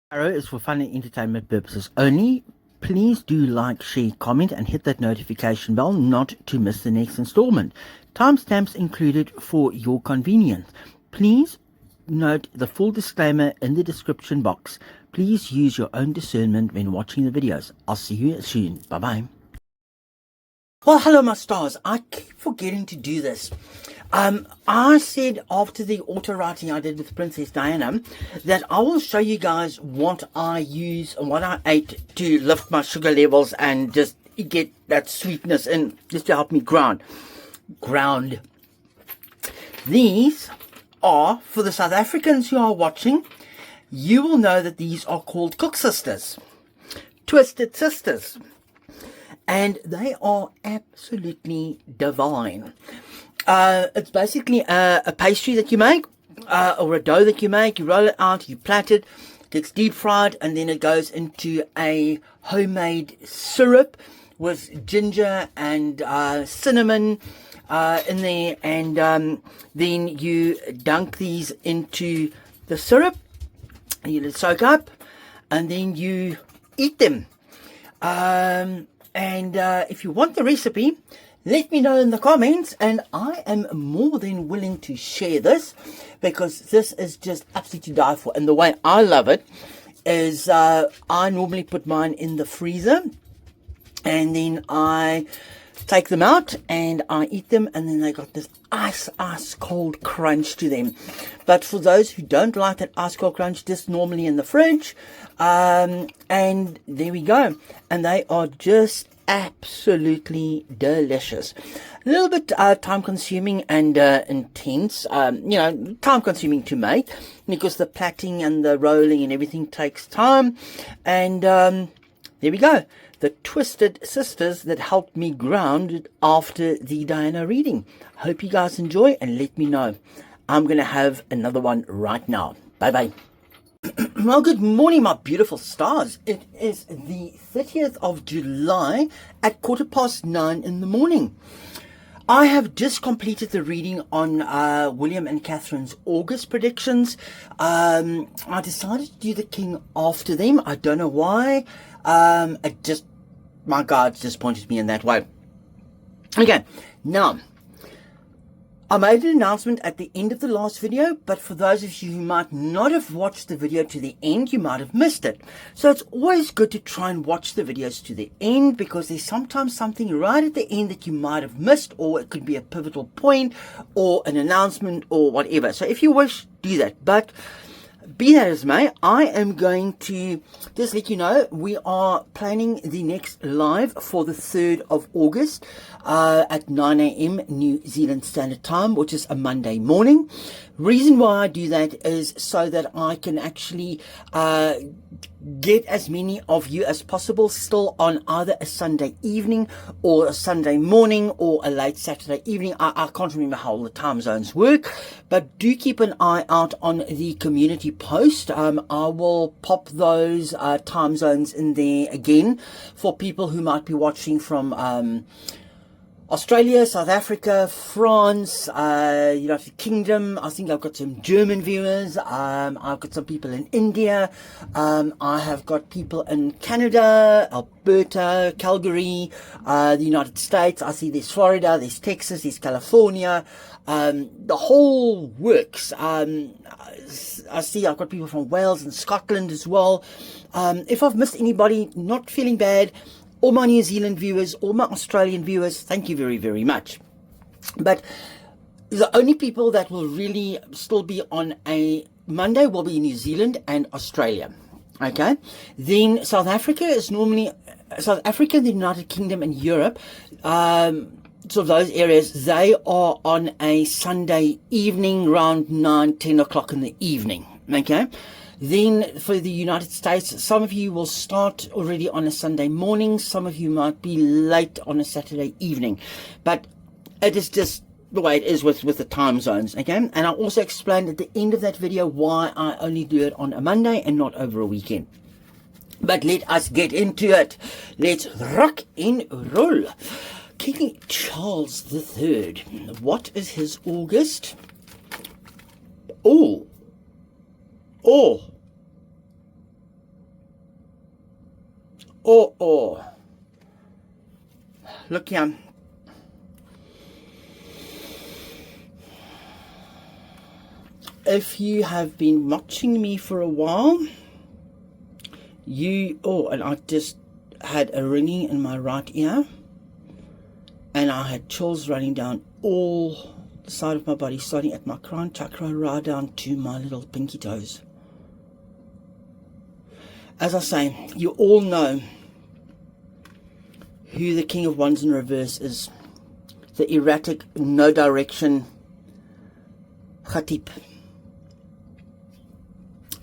Arrow is for fun and entertainment purposes only. Please do like, share, comment, and hit that notification bell not to miss the next installment. Timestamps included for your convenience. Please note the full disclaimer in the description box. Please use your own discernment when watching the videos. I'll see you soon. Bye-bye. Well, hello, my stars. I keep forgetting to do this. I said after the auto writing I did with Princess Diana that I will show you guys what I use and what I ate to lift my sugar levels and just get that sweetness in, just to help me ground. These are, for the South Africans who are watching, you will know that these are called Cook Sisters, Twisted Sisters. And they are absolutely divine. It's basically a pastry that you make, or a dough that you make. You roll it out, you plait it, it gets deep fried, and then it goes into a homemade syrup with ginger and cinnamon in there. And then you dunk these into the syrup, and you let it soak up, and then you eat them. And if you want the recipe, let me know in the comments, and I am more than willing to share this, because this is just absolutely to die for. And the way I love it is I normally put mine in the freezer, and then I take them out and I eat them, and then they got this ice cold crunch to them. But for those who don't like that ice cold crunch, just normally in the fridge, and there we go. And they are just absolutely delicious. A little bit time consuming and intense, time consuming to make, because the plaiting and the rolling and everything takes time. And there we go, the Twisted Sisters that helped me ground after the Diana reading. Hope you guys enjoy, and let me know. I'm going to have another one right now. Bye bye. Well, good morning, my beautiful stars. It is the 30th of July at 9:15 in the morning. I have just completed the reading on William and Catherine's August predictions. I decided to do the king after them. I don't know why. My guides just pointed me in that way. Okay, now, I made an announcement at the end of the last video, but for those of you who might not have watched the video to the end, you might have missed it. So it's always good to try and watch the videos to the end, because there's sometimes something right at the end that you might have missed, or it could be a pivotal point or an announcement or whatever. So if you wish, do that. But be that as may, I am going to just let you know we are planning the next live for the 3rd of August at 9 a.m. New Zealand Standard Time, which is a Monday morning. Reason why I do that is so that I can actually get as many of you as possible still on either a Sunday evening or a Sunday morning or a late Saturday evening. I can't remember how all the time zones work, but do keep an eye out on the community post. I will pop those time zones in there again for people who might be watching from Australia, South Africa, France, United Kingdom. I think I've got some German viewers. I've got some people in India. I have got people in Canada, Alberta, Calgary, the United States. I see there's Florida, there's Texas, there's California, the whole works. I see I've got people from Wales and Scotland as well. If I've missed anybody, not feeling bad. All my New Zealand viewers, all my Australian viewers, thank you very, very much. But the only people that will really still be on a Monday will be New Zealand and Australia. Okay? Then South Africa is normally, South Africa, the United Kingdom and Europe, so those areas, they are on a Sunday evening around 9, 10 o'clock in the evening. Okay? Then for the United States, some of you will start already on a Sunday morning. Some of you might be late on a Saturday evening. But it is just the way it is with the time zones, okay? And I also explained at the end of that video why I only do it on a Monday and not over a weekend. But let us get into it. Let's rock and roll. King Charles III. What is his August? Oh, Oh. Look here. If you have been watching me for a while, and I just had a ringing in my right ear, and I had chills running down all the side of my body, starting at my crown chakra right down to my little pinky toes. As I say, you all know who the King of Wands in reverse is. The erratic, no direction Khatib.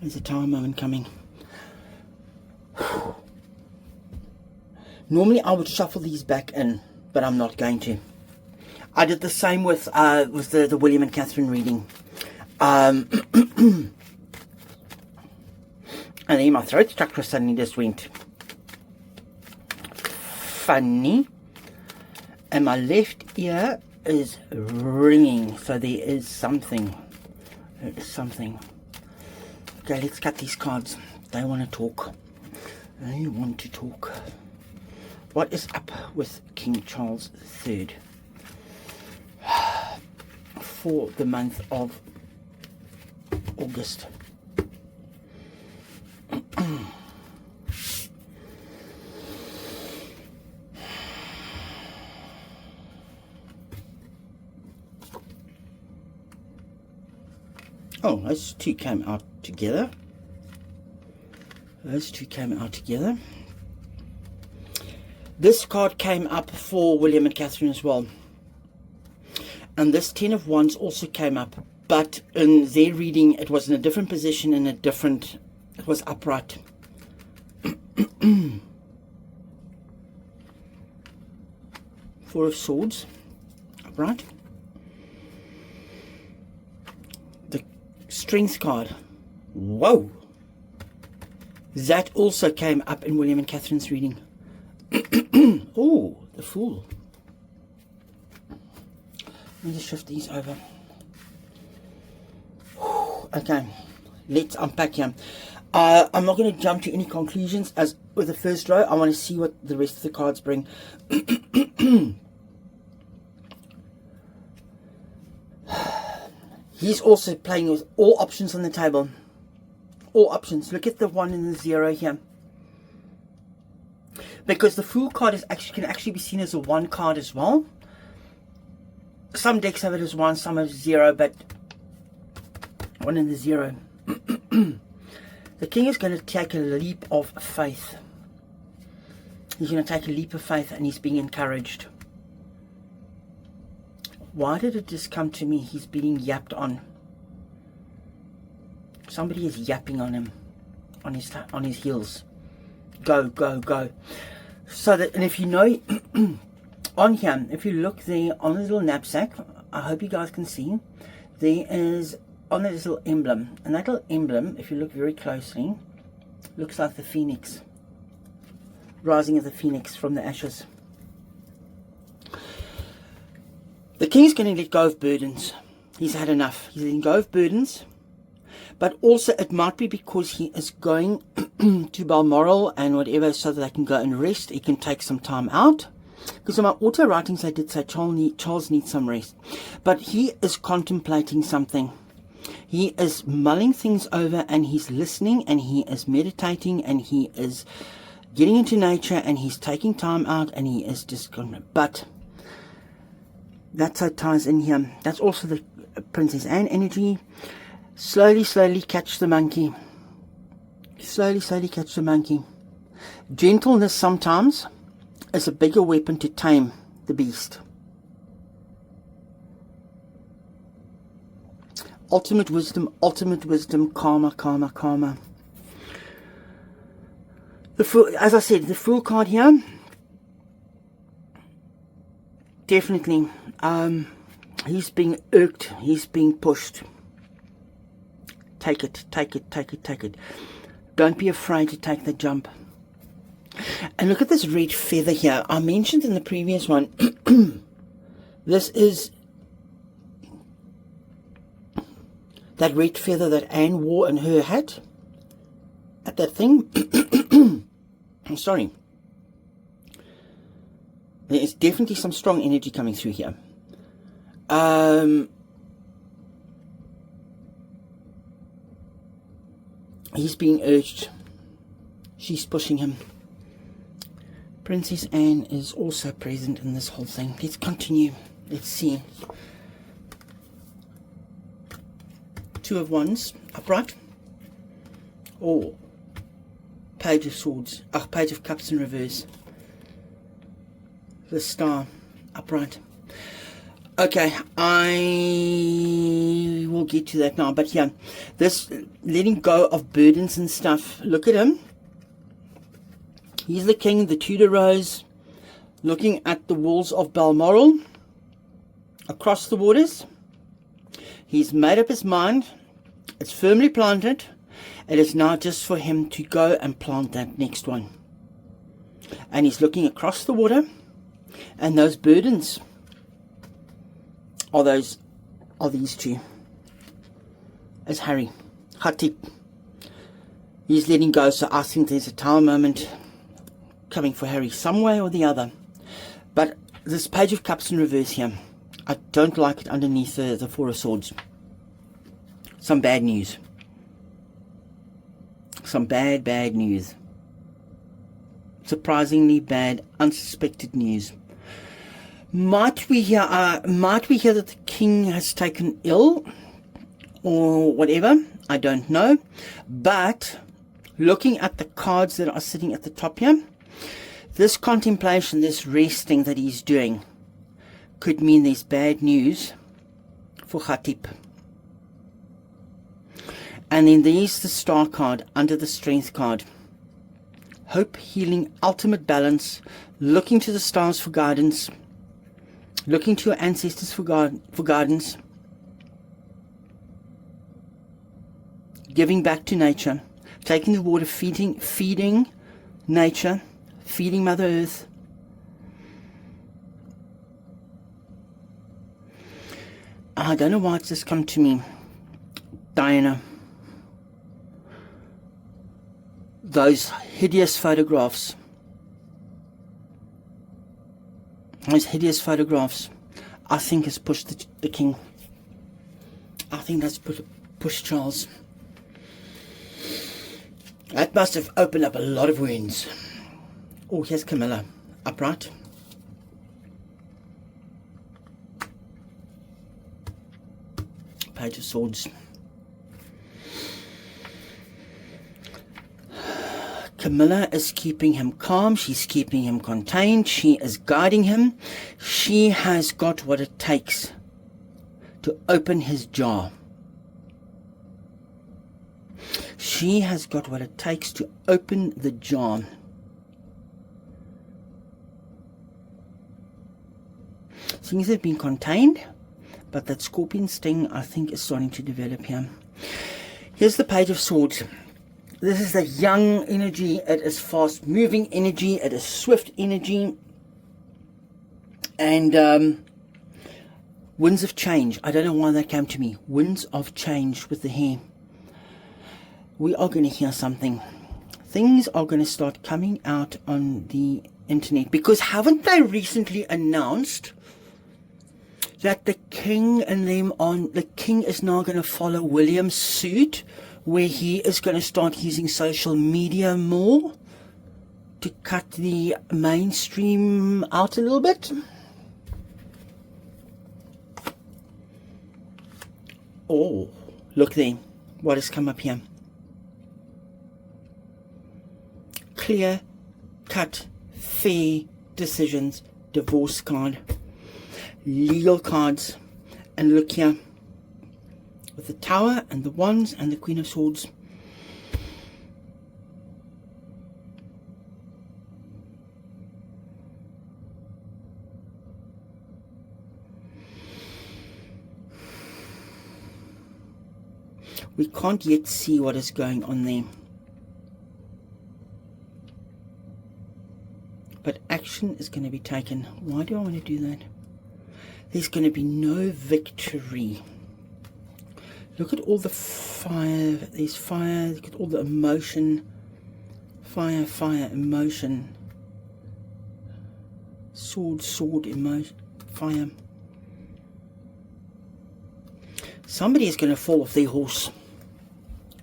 There's a tower moment coming. Normally I would shuffle these back in, but I'm not going to. I did the same with the William and Catherine reading. And then my throat chakra suddenly just went funny. And my left ear is ringing. So there is something. There is something. Okay, let's cut these cards. They want to talk. They want to talk. What is up with King Charles III for the month of August? Oh, those two came out together. Those two came out together. This card came up for William and Catherine as well. And this Ten of Wands also came up. But in their reading, it was in a different position, it was upright. Four of Swords, upright. The Strength card. Whoa! That also came up in William and Catherine's reading. Oh, the Fool. Let me just shift these over. Okay, let's unpack here. I'm not going to jump to any conclusions. As with the first row, I want to see what the rest of the cards bring. He's also playing with all options on the table. All options. Look at the 1 and the 0 here. Because the Fool card can actually be seen as a 1 card as well. Some decks have it as 1, some have 0, but 1 and the 0. The King is going to take a leap of faith. He's going to take a leap of faith and he's being encouraged. Why did it just come to me? He's being yapped on. Somebody is yapping on him, on his heels. Go, go, go. So that, and if you know, on here, if you look there on the little knapsack, I hope you guys can see, there is on that little emblem, and that little emblem, if you look very closely, looks like the phoenix, rising of the phoenix from the ashes. The King's going to let go of burdens. He's had enough. He's letting go of burdens. But also it might be because he is going to Balmoral and whatever, so that they can go and rest. He can take some time out. Because in my auto writings I did say Charles needs some rest. But he is contemplating something. He is mulling things over and he's listening and he is meditating and he is getting into nature and he's taking time out and he is just going. But that's how it ties in here. That's also the Princess Anne energy. Slowly, slowly catch the monkey. Slowly, slowly catch the monkey. Gentleness sometimes is a bigger weapon to tame the beast. Ultimate wisdom, karma, karma, karma. The Fool, as I said, the Fool card here, definitely, he's being irked, he's being pushed. Take it, take it, take it, take it. Don't be afraid to take the jump. And look at this red feather here. I mentioned in the previous one, this is that red feather that Anne wore in her hat. At that thing. I'm sorry. There is definitely some strong energy coming through here. He's being urged. She's pushing him. Princess Anne is also present in this whole thing. Let's continue. Let's see. Two of Wands, upright. Oh, Page of Swords. Page of Cups in reverse. The Star, upright. Okay, I will get to that now. But yeah, this letting go of burdens and stuff. Look at him. He's the king, the Tudor Rose, looking at the walls of Balmoral, across the waters. He's made up his mind. It's firmly planted. It is now just for him to go and plant that next one. And he's looking across the water, and those burdens are these two. As Harry, Khatib. He's letting go, so I think there's a tower moment coming for Harry some way or the other. But this Page of Cups in reverse here, I don't like it underneath the Four of Swords. Some bad news. Some bad news. Surprisingly bad, unsuspected news. Might we hear that the king has taken ill or whatever? I don't know. But looking at the cards that are sitting at the top here, this contemplation, this resting that he's doing, could mean there's bad news for Khatib. And then there's the Star card under the Strength card. Hope, healing, ultimate balance, looking to the stars for guidance, looking to your ancestors for guidance, giving back to nature, taking the water, feeding nature, feeding Mother Earth. I don't know why it's just come to me. Diana. Those hideous photographs. Those hideous photographs, I think, has pushed the king. I think that's pushed Charles. That must have opened up a lot of wounds. Oh, here's Camilla, upright. Page of Swords. Camilla is keeping him calm. She's keeping him contained. She is guiding him. She has got what it takes to open his jar. She has got what it takes to open the jar. Things have been contained, but that scorpion sting, I think, is starting to develop here. Here's the Page of Swords. This is the young energy. It is fast moving energy. It is swift energy. And winds of change. I don't know why that came to me. Winds of change with the hair. We are going to hear something. Things are going to start coming out on the internet. Because haven't they recently announced that the king and the king is now going to follow William's suit, where he is going to start using social media more to cut the mainstream out a little bit? Oh, look there. What has come up here? Clear, cut, fair decisions, divorce card, legal cards, and look here. With the Tower and the Wands and the Queen of Swords. We can't yet see what is going on there. But action is going to be taken. Why do I want to do that? There's going to be no victory. Look at all the fire. There's fire. Look at all the emotion. Fire, emotion. Sword, emotion, fire. Somebody is going to fall off their horse.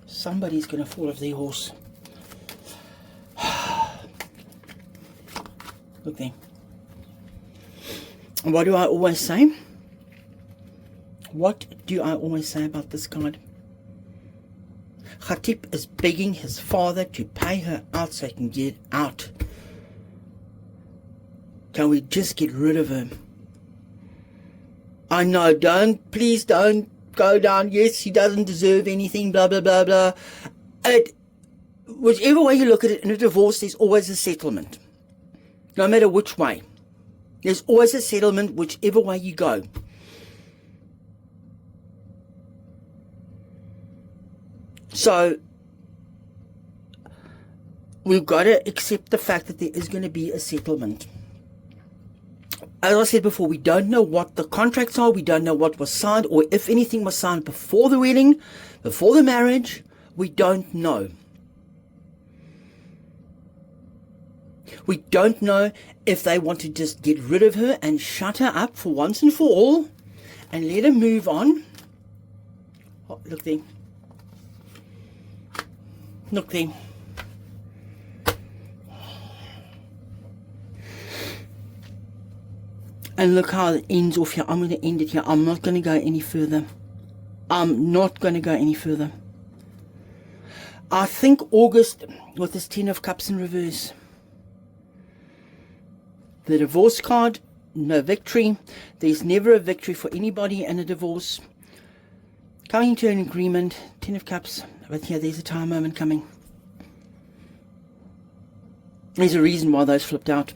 Somebody's going to fall off their horse. Look there. What do I always say? What do I always say about this card? Khatib is begging his father to pay her out so he can get out. Can we just get rid of him? I know, please don't go down. Yes, he doesn't deserve anything, blah, blah, blah, blah. Whichever way you look at it, in a divorce, there's always a settlement. No matter which way. There's always a settlement, whichever way you go. So, we've got to accept the fact that there is going to be a settlement. As I said before, we don't know what the contracts are, we don't know what was signed, or if anything was signed before the wedding, before the marriage, we don't know. We don't know if they want to just get rid of her and shut her up for once and for all, and let her move on. Oh, look there. Look there. And look how it ends off here. I'm going to end it here. I'm not going to go any further. I'm not going to go any further. I think August, with this 10 of Cups in reverse. The divorce card, no victory. There's never a victory for anybody in a divorce. Coming to an agreement, 10 of Cups. But here, there's a time moment coming. There's a reason why those flipped out.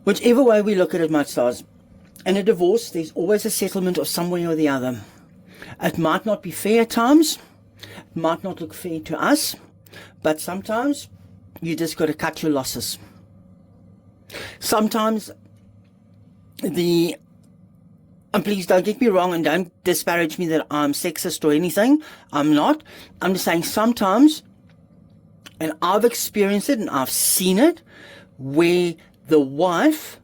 Whichever way we look at it, my stars, in a divorce, there's always a settlement of some way or the other. It might not be fair at times. It might not look fair to us. But sometimes, you just got to cut your losses. Sometimes, and please don't get me wrong and don't disparage me that I'm sexist or anything. I'm not. I'm just saying sometimes, and I've experienced it and I've seen it, where the wife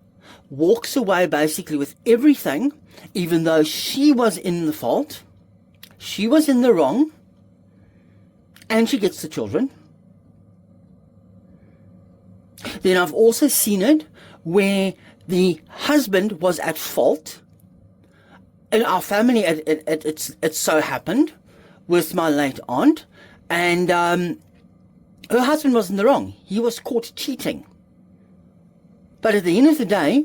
walks away basically with everything, even though she was in the fault, she was in the wrong, and she gets the children. Then I've also seen it where the husband was at fault. In our family, it so happened with my late aunt, and her husband was in the wrong. He was caught cheating. But at the end of the day,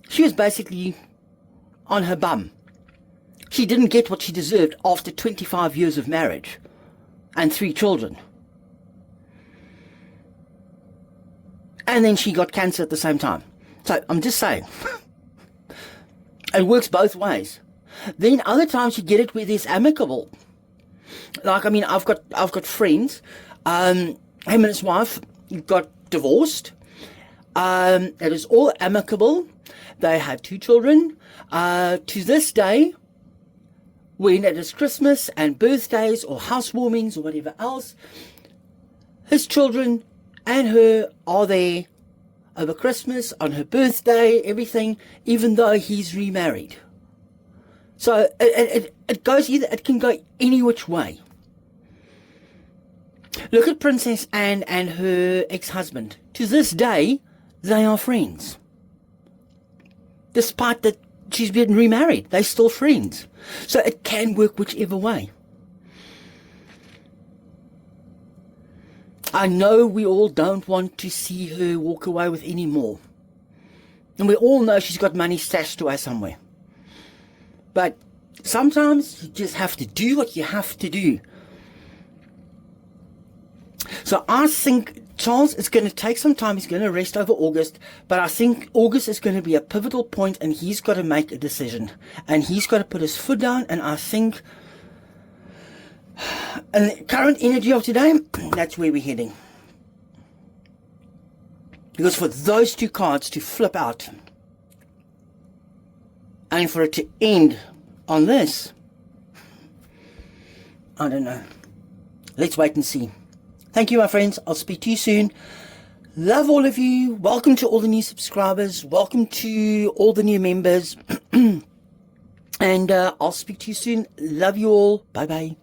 she was basically on her bum. She didn't get what she deserved after 25 years of marriage and 3 children. And then she got cancer at the same time. So I'm just saying, it works both ways. Then other times you get it where there's amicable. Like, I mean, I've got friends. Him and his wife got divorced. It is all amicable. They have 2 children. To this day, when it is Christmas and birthdays or housewarmings or whatever else, his children and her are there over Christmas, on her birthday, everything, even though he's remarried. So it goes either, it can go any which way. Look at Princess Anne and her ex-husband. To this day, they are friends. Despite that she's been remarried, they're still friends. So it can work whichever way. I know we all don't want to see her walk away with any more. And we all know she's got money stashed away somewhere. But sometimes you just have to do what you have to do. So I think Charles is going to take some time. He's going to rest over August. But I think August is going to be a pivotal point and he's got to make a decision. And he's got to put his foot down. And I think, in the current energy of today, that's where we're heading. Because for those 2 cards to flip out and for it to end on this, I don't know. Let's wait and see. Thank you, my friends. I'll speak to you soon. Love all of you. Welcome to all the new subscribers. Welcome to all the new members. And I'll speak to you soon. Love you all. Bye-bye.